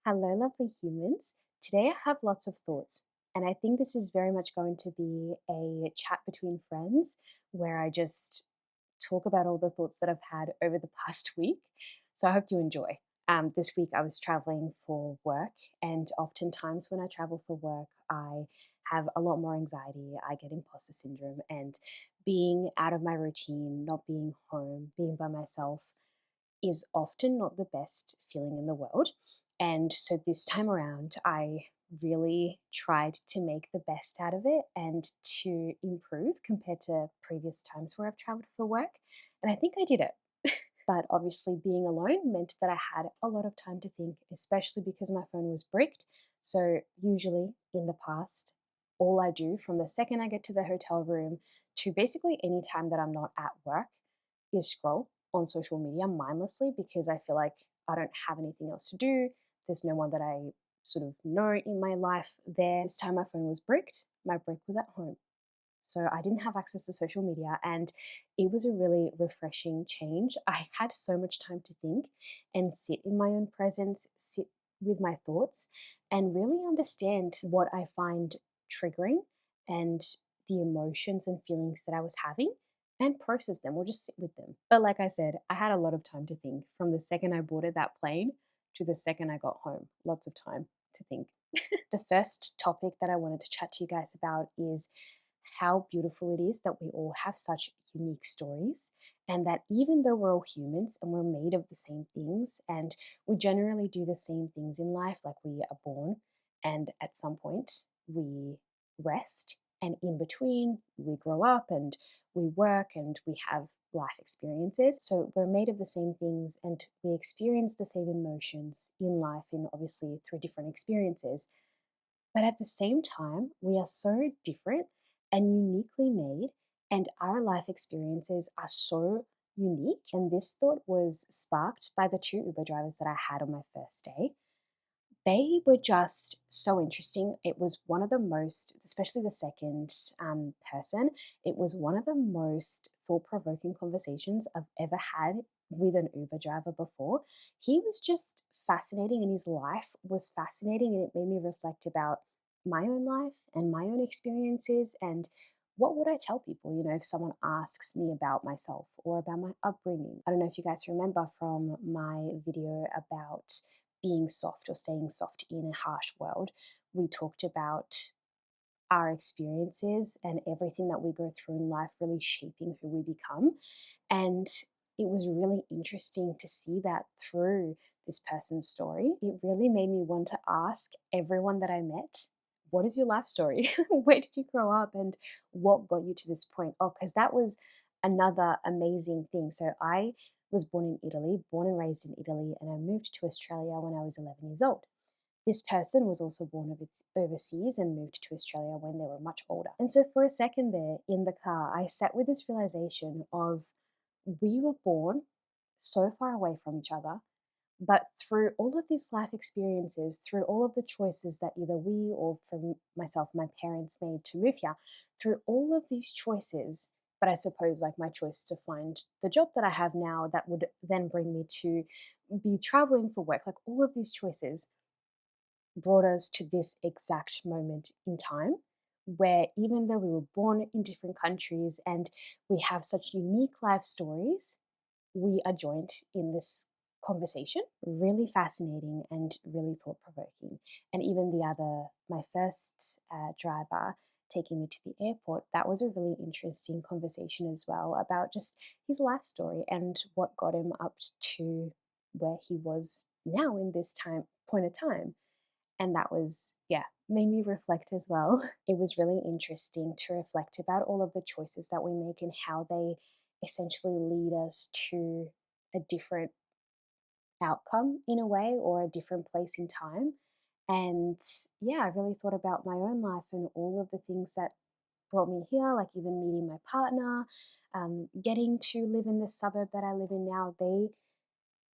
Hello, lovely humans. Today I have lots of thoughts, and I think this is very much going to be a chat between friends where I just talk about all the thoughts that I've had over the past week. So I hope you enjoy. This week I was traveling for work, and oftentimes when I travel for work, I have a lot more anxiety. I get imposter syndrome, and being out of my routine, not being home, being by myself is often not the best feeling in the world. And so this time around, I really tried to make the best out of it and to improve compared to previous times where I've traveled for work. And I think I did it. But obviously, being alone meant that I had a lot of time to think, especially because my phone was bricked. So, usually in the past, all I do from the second I get to the hotel room to basically any time that I'm not at work is scroll on social media mindlessly because I feel like I don't have anything else to do. There's no one that I sort of know in my life there. This time my phone was bricked, my brick was at home. So I didn't have access to social media, and it was a really refreshing change. I had so much time to think and sit in my own presence, sit with my thoughts, and really understand what I find triggering and the emotions and feelings that I was having and process them or just sit with them. But like I said, I had a lot of time to think from the second I boarded that plane to the second I got home. Lots of time to think. The first topic that I wanted to chat to you guys about is how beautiful it is that we all have such unique stories, and that even though we're all humans and we're made of the same things and we generally do the same things in life, like we are born and at some point we rest, and in between we grow up and we work and we have life experiences. So we're made of the same things and we experience the same emotions in life, in obviously through different experiences. But at the same time, we are so different and uniquely made, and our life experiences are so unique. And this thought was sparked by the two Uber drivers that I had on my first day. They were just so interesting. It was one of the most, especially the second person, it was one of the most thought provoking conversations I've ever had with an Uber driver before. He was just fascinating, and his life was fascinating, and it made me reflect about my own life and my own experiences and what would I tell people, if someone asks me about myself or about my upbringing. I don't know if you guys remember from my video about being soft or staying soft in a harsh world. We talked about our experiences and everything that we go through in life really shaping who we become. And it was really interesting to see that through this person's story. It really made me want to ask everyone that I met, what is your life story? Where did you grow up and what got you to this point? Oh, because that was another amazing thing. So I was born in Italy, born and raised in Italy, and I moved to Australia when I was 11 years old. This person was also born overseas and moved to Australia when they were much older. And so for a second there in the car, I sat with this realization of we were born so far away from each other, but through all of these life experiences, through all of the choices that either we or for myself, my parents made to move here, through all of these choices, but I suppose like my choice to find the job that I have now that would then bring me to be traveling for work, like all of these choices brought us to this exact moment in time where even though we were born in different countries and we have such unique life stories, we are joined in this conversation. Really fascinating and really thought provoking. And even my first driver taking me to the airport, that was a really interesting conversation as well about just his life story and what got him up to where he was now in this point of time. And that was, yeah, made me reflect as well. It was really interesting to reflect about all of the choices that we make and how they essentially lead us to a different outcome in a way or a different place in time. And yeah, I really thought about my own life and all of the things that brought me here, like even meeting my partner, getting to live in the suburb that I live in now.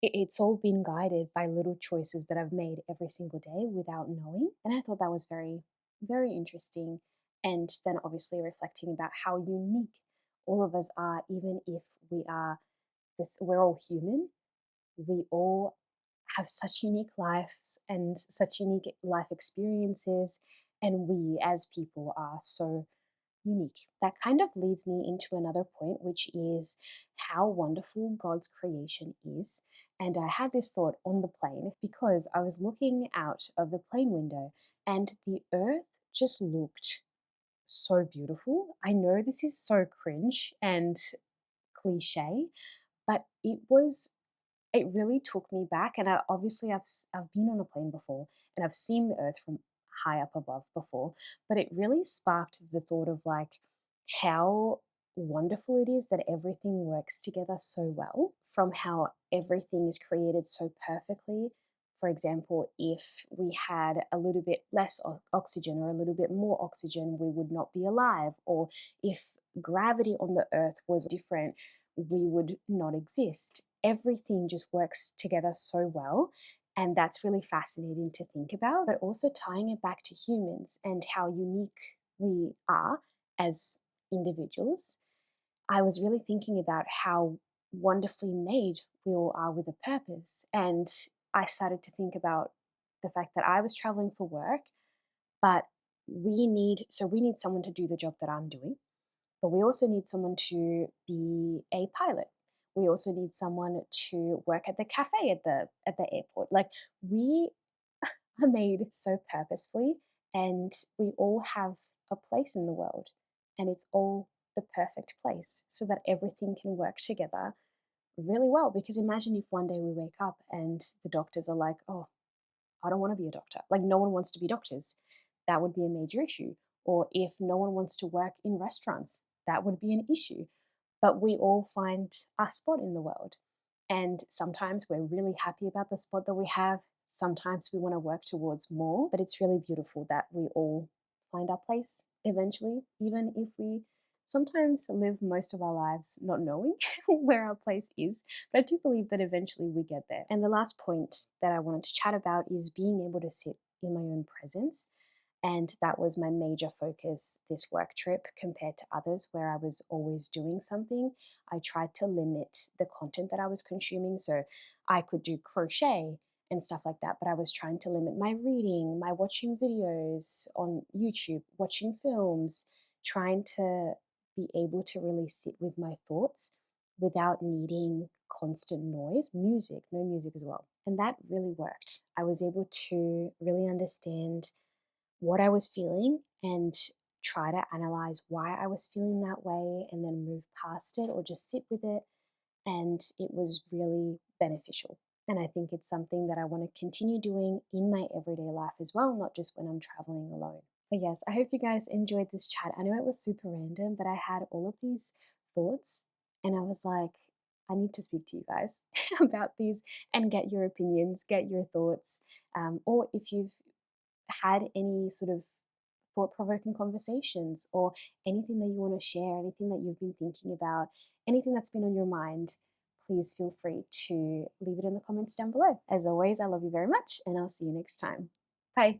It's all been guided by little choices that I've made every single day without knowing. And I thought that was very, very interesting. And then obviously reflecting about how unique all of us are, even if we're all human, we all have such unique lives and such unique life experiences, and we as people are so unique. That kind of leads me into another point, which is how wonderful God's creation is. And I had this thought on the plane because I was looking out of the plane window and the earth just looked so beautiful. I know this is so cringe and cliche, but it really took me back. And I've been on a plane before and I've seen the earth from high up above before, but it really sparked the thought of like how wonderful it is that everything works together so well, from how everything is created so perfectly. For example, if we had a little bit less oxygen or a little bit more oxygen, we would not be alive. Or if gravity on the earth was different, we would not exist. Everything just works together so well. And that's really fascinating to think about, but also tying it back to humans and how unique we are as individuals. I was really thinking about how wonderfully made we all are with a purpose. And I started to think about the fact that I was traveling for work, but we need someone to do the job that I'm doing, but we also need someone to be a pilot. We also need someone to work at the cafe at the airport. Like, we are made so purposefully, and we all have a place in the world, and it's all the perfect place so that everything can work together really well. Because imagine if one day we wake up and the doctors are like, "Oh, I don't want to be a doctor." Like, no one wants to be doctors. That would be a major issue. Or if no one wants to work in restaurants, that would be an issue. But we all find our spot in the world. And sometimes we're really happy about the spot that we have. Sometimes we want to work towards more. But it's really beautiful that we all find our place eventually, even if we sometimes live most of our lives not knowing where our place is. But I do believe that eventually we get there. And the last point that I wanted to chat about is being able to sit in my own presence. And that was my major focus this work trip compared to others where I was always doing something. I tried to limit the content that I was consuming. So I could do crochet and stuff like that, but I was trying to limit my reading, my watching videos on YouTube, watching films, trying to be able to really sit with my thoughts without needing constant noise, music, no music as well. And that really worked. I was able to really understand what I was feeling and try to analyze why I was feeling that way and then move past it or just sit with it. And it was really beneficial. And I think it's something that I want to continue doing in my everyday life as well, not just when I'm traveling alone. But yes, I hope you guys enjoyed this chat. I know it was super random, but I had all of these thoughts and I was like, I need to speak to you guys about these and get your opinions, get your thoughts. Or if you've had any sort of thought provoking conversations or anything that you want to share, anything that you've been thinking about, anything that's been on your mind, please feel free to leave it in the comments down below. As always, I love you very much, and I'll see you next time. Bye.